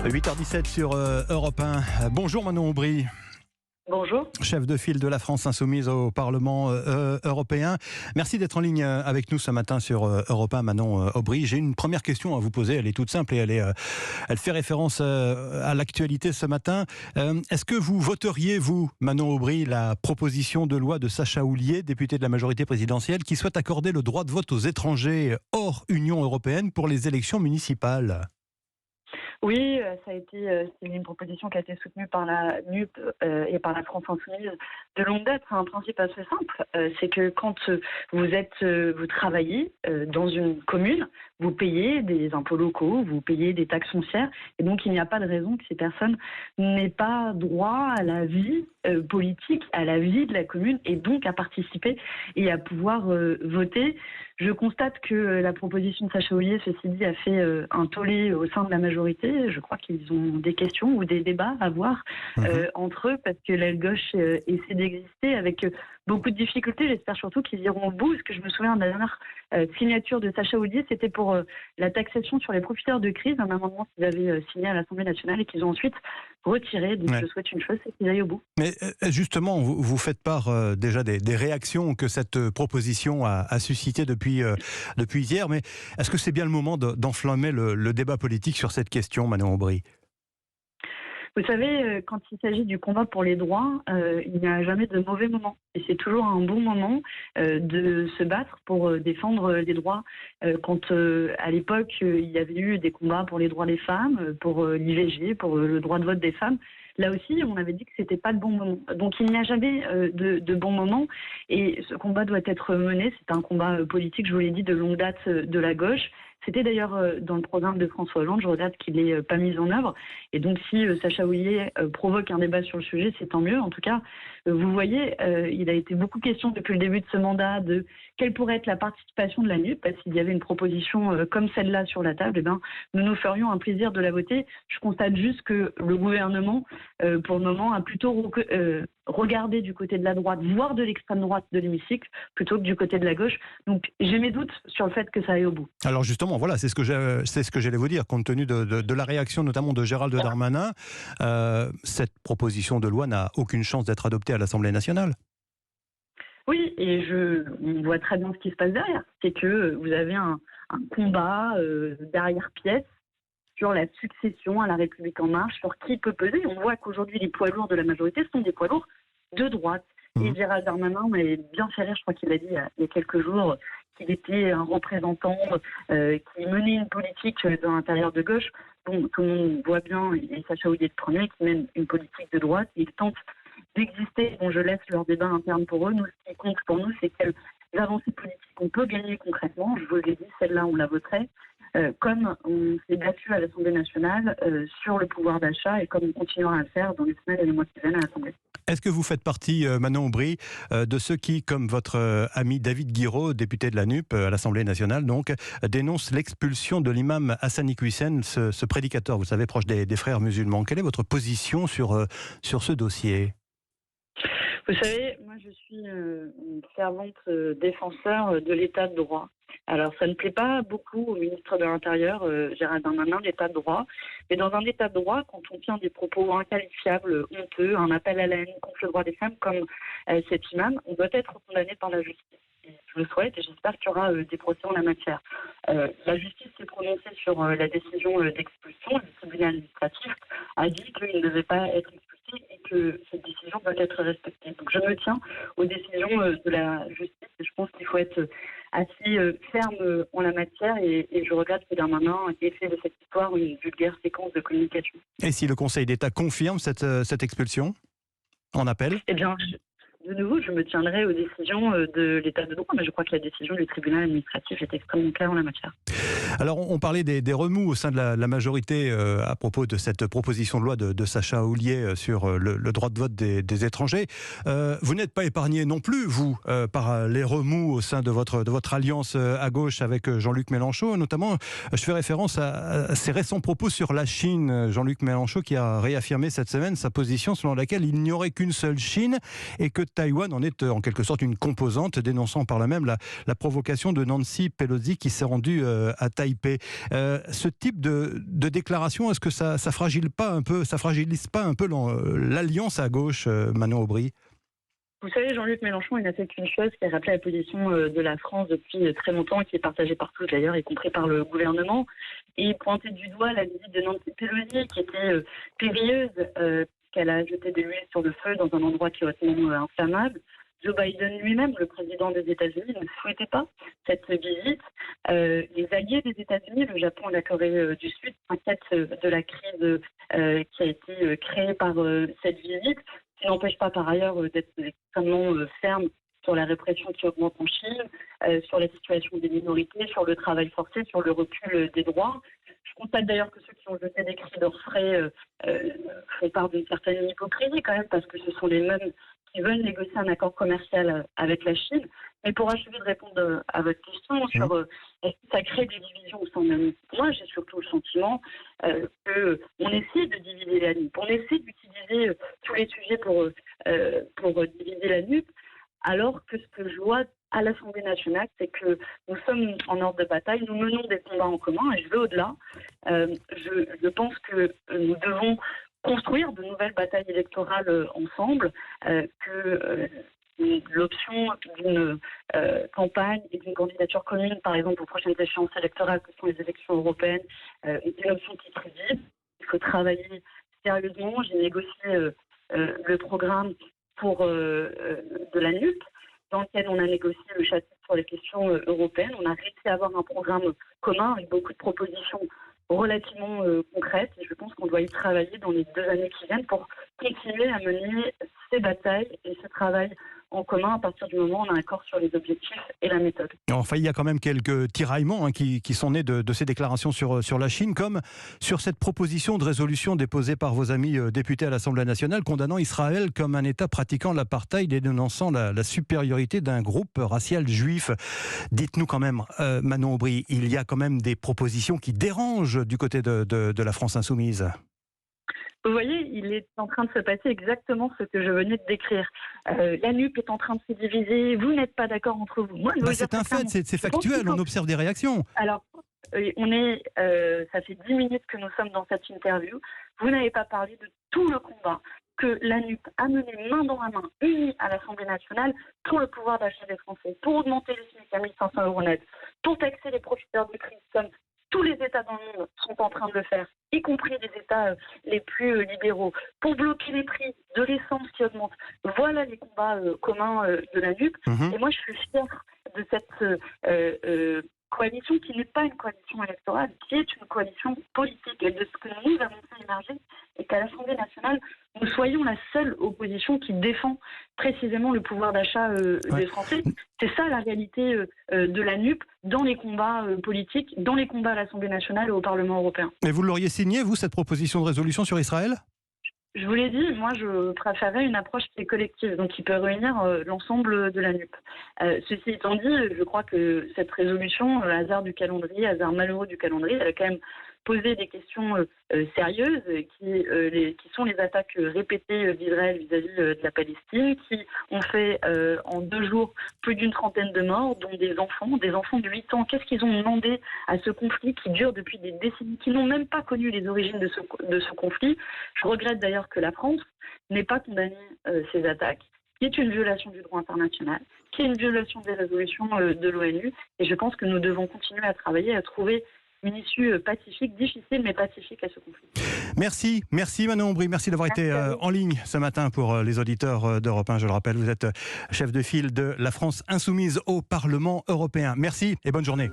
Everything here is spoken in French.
8h17 sur Europe 1. Bonjour Manon Aubry. Bonjour. Chef de file de la France Insoumise au Parlement européen. Merci d'être en ligne avec nous ce matin sur Europe 1, Manon Aubry. J'ai une première question à vous poser, elle est toute simple et elle fait référence à l'actualité ce matin. Est-ce que vous voteriez, vous, Manon Aubry, la proposition de loi de Sacha Houlié, député de la majorité présidentielle, qui souhaite accorder le droit de vote aux étrangers hors Union européenne pour les élections municipales ? Oui, ça a été c'est une proposition qui a été soutenue par la NUP et par la France Insoumise de longue date. C'est un principe assez simple, c'est que quand vous travaillez dans une commune, vous payez des impôts locaux, vous payez des taxes foncières, et donc il n'y a pas de raison que ces personnes n'aient pas droit à la vie politique, à la vie de la commune, et donc à participer et à pouvoir voter. Je constate que la proposition de Sacha Houlié, ceci dit, a fait un tollé au sein de la majorité. Je crois qu'ils ont des questions ou des débats à avoir entre eux, parce que l'aile gauche essaie d'exister avec beaucoup de difficultés. J'espère surtout qu'ils iront au bout. Parce que je me souviens de la dernière signature de Sacha Houlié, c'était pour la taxation sur les profiteurs de crise, un amendement qu'ils avaient signé à l'Assemblée nationale et qu'ils ont ensuite retiré. Donc je souhaite une chose, c'est qu'ils aillent au bout. Mais justement, vous faites part déjà des réactions que cette proposition a suscité depuis hier. Mais est-ce que c'est bien le moment d'enflammer le débat politique sur cette question, Manon Aubry ? Vous savez, quand il s'agit du combat pour les droits, il n'y a jamais de mauvais moment. Et c'est toujours un bon moment de se battre pour défendre les droits. Quand à l'époque, il y avait eu des combats pour les droits des femmes, pour l'IVG, pour le droit de vote des femmes, là aussi, on avait dit que c'était pas le bon moment. Donc il n'y a jamais de bon moment. Et ce combat doit être mené. C'est un combat politique, je vous l'ai dit, de longue date de la gauche. C'était d'ailleurs dans le programme de François Hollande, je regrette qu'il n'ait pas mis en œuvre. Et donc si Sacha Houlié provoque un débat sur le sujet, c'est tant mieux. En tout cas, vous voyez, il a été beaucoup question depuis le début de ce mandat de quelle pourrait être la participation de la NUP. Parce qu'il y avait une proposition comme celle-là sur la table, eh bien, nous nous ferions un plaisir de la voter. Je constate juste que le gouvernement, pour le moment, a plutôt regardé du côté de la droite, voire de l'extrême droite de l'hémicycle, plutôt que du côté de la gauche. Donc j'ai mes doutes sur le fait que ça aille au bout. Alors justement, voilà, c'est ce que j'allais vous dire, compte tenu de la réaction notamment de Gérald Darmanin. Cette proposition de loi n'a aucune chance d'être adoptée à l'Assemblée nationale. Oui, et on voit très bien ce qui se passe derrière. C'est que vous avez un combat d'arrière-pièce sur la succession à la République En Marche, sur qui peut peser. On voit qu'aujourd'hui, les poids lourds de la majorité sont des poids lourds de droite. Et Gérald Darmanin m'avait bien fait rire, je crois qu'il l'a dit il y a quelques jours, qu'il était un représentant qui menait une politique dans l'intérieur de gauche. Bon, tout le monde voit bien, et Sacha Houlié le premier, qui mène une politique de droite. Il tente d'exister. Bon, je laisse leur débat interne pour eux. Nous, ce qui compte pour nous, c'est quelles avancées politiques on peut gagner concrètement. Je vous l'ai dit, celle-là, on la voterait. Comme on s'est battu à l'Assemblée nationale sur le pouvoir d'achat et comme on continuera à le faire dans les semaines et les mois qui viennent à l'Assemblée. Est-ce que vous faites partie, Manon Aubry, de ceux qui, comme votre ami David Guiraud, député de la NUP à l'Assemblée nationale, donc, dénoncent l'expulsion de l'imam Hassani Hussein, ce prédicateur, vous savez, proche des frères musulmans. Quelle est votre position sur ce dossier ? Vous savez, moi je suis une fervente défenseur de l'état de droit. Alors ça ne plaît pas beaucoup au ministre de l'Intérieur, Gérald Darmanin, l'état de droit. Mais dans un état de droit, quand on tient des propos inqualifiables, honteux, un appel à la haine contre le droit des femmes comme cet imam, on doit être condamné par la justice. Et je le souhaite et j'espère qu'il y aura des procès en la matière. La justice s'est prononcée sur la décision d'expulsion. Le tribunal administratif a dit qu'il ne devait pas être expulsé et que cette décision doit être respectée. Donc je me tiens aux décisions de la justice et je pense qu'il faut être assez ferme en la matière et je regrette que Darmanin ait fait de cette histoire une vulgaire séquence de communication. Et si le Conseil d'État confirme cette expulsion en appel ? Eh bien, de nouveau, je me tiendrai aux décisions de l'état de droit, mais je crois que la décision du tribunal administratif est extrêmement claire en la matière. Alors, on parlait des remous au sein de la majorité à propos de cette proposition de loi de Sacha Houlié sur le droit de vote des étrangers. Vous n'êtes pas épargné non plus, vous, par les remous au sein de votre alliance à gauche avec Jean-Luc Mélenchon. Notamment, je fais référence à ses récents propos sur la Chine. Jean-Luc Mélenchon qui a réaffirmé cette semaine sa position selon laquelle il n'y aurait qu'une seule Chine et que Taïwan en est en quelque sorte une composante, dénonçant par là même la provocation de Nancy Pelosi qui s'est rendue à Taipei. Ce type de déclaration, est-ce que ça fragilise pas un peu l'alliance à gauche, Manon Aubry? Vous savez, Jean-Luc Mélenchon, il n'a fait qu'une chose, qui a rappelé la position de la France depuis très longtemps, qui est partagée par tous d'ailleurs, y compris par le gouvernement. Et il pointait du doigt la visite de Nancy Pelosi, qui était périlleuse, qu'elle a jeté de l'huile sur le feu dans un endroit qui est hautement inflammable. Joe Biden lui-même, le président des États-Unis, ne souhaitait pas cette visite. Les alliés des États-Unis, le Japon et la Corée du Sud, s'inquiètent de la crise qui a été créée par cette visite, qui n'empêche pas par ailleurs d'être extrêmement ferme sur la répression qui augmente en Chine, sur la situation des minorités, sur le travail forcé, sur le recul des droits. Je constate d'ailleurs que ceux qui ont jeté des cris d'orfraie font part d'une certaine hypocrisie quand même, parce que ce sont les mêmes qui veulent négocier un accord commercial avec la Chine. Mais pour achever de répondre à votre question sur est-ce que ça crée des divisions au sein de la NUP, moi j'ai surtout le sentiment qu'on essaie de diviser la NUP, on essaie d'utiliser tous les sujets pour diviser la NUP, alors que ce que je vois à l'Assemblée nationale, c'est que nous sommes en ordre de bataille, nous menons des combats en commun, et je vais au-delà. Je pense que nous devons construire de nouvelles batailles électorales ensemble, que l'option d'une campagne et d'une candidature commune, par exemple aux prochaines échéances électorales que sont les élections européennes, est une option qui est crédible. Il faut travailler sérieusement. J'ai négocié le programme de la NUP, dans lequel on a négocié le chapitre sur les questions européennes. On a réussi à avoir un programme commun avec beaucoup de propositions relativement concrètes, et je pense qu'on doit y travailler dans les 2 années qui viennent pour continuer à mener ces batailles et ce travail en commun à partir du moment où on a un accord sur les objectifs et la méthode. Enfin, il y a quand même quelques tiraillements qui sont nés de ces déclarations sur la Chine, comme sur cette proposition de résolution déposée par vos amis députés à l'Assemblée nationale, condamnant Israël comme un État pratiquant l'apartheid et dénonçant la supériorité d'un groupe racial juif. Dites-nous quand même, Manon Aubry, il y a quand même des propositions qui dérangent du côté de la France insoumise. Vous voyez, il est en train de se passer exactement ce que je venais de décrire. La NUP est en train de se diviser, vous n'êtes pas d'accord entre vous. Moi, c'est un fait, c'est factuel, on observe des réactions. Alors, ça fait 10 minutes que nous sommes dans cette interview. Vous n'avez pas parlé de tout le combat que la NUP a mené main dans la main, unie à l'Assemblée nationale, pour le pouvoir d'achat des Français, pour augmenter les SMIC à 1 500 € net, pour taxer les profiteurs de crise, comme tous les États dans le monde sont en train de le faire, y compris les États les plus libéraux, pour bloquer les prix de l'essence qui augmente. Voilà les combats communs de la NUP. Et moi, je suis fière de cette coalition qui n'est pas une coalition électorale, qui est une coalition politique, et de ce que nous avons fait émerger, et qu'à l'Assemblée nationale, nous soyons la seule opposition qui défend précisément le pouvoir d'achat des Français. C'est ça la réalité de la NUP dans les combats politiques, dans les combats à l'Assemblée nationale et au Parlement européen. Et vous l'auriez signé, vous, cette proposition de résolution sur Israël ? Je vous l'ai dit, moi je préférais une approche qui est collective, donc qui peut réunir l'ensemble de la NUP. Ceci étant dit, je crois que cette résolution, hasard du calendrier, hasard malheureux du calendrier, elle a quand même posé des questions sérieuses qui sont les attaques répétées d'Israël vis-à-vis de la Palestine, qui ont fait en 2 jours plus d'une trentaine de morts, dont des enfants de 8 ans. Qu'est-ce qu'ils ont demandé à ce conflit qui dure depuis des décennies, qui n'ont même pas connu les origines de ce conflit? Je regrette d'ailleurs que la France n'ait pas condamné ces attaques, qui est une violation du droit international, qui est une violation des résolutions de l'ONU, et je pense que nous devons continuer à travailler, à trouver une issue pacifique, difficile mais pacifique à ce conflit. Merci Manon Aubry, merci d'avoir été en ligne ce matin pour les auditeurs d'Europe 1. Je le rappelle, vous êtes chef de file de la France insoumise au Parlement européen. Merci et bonne journée.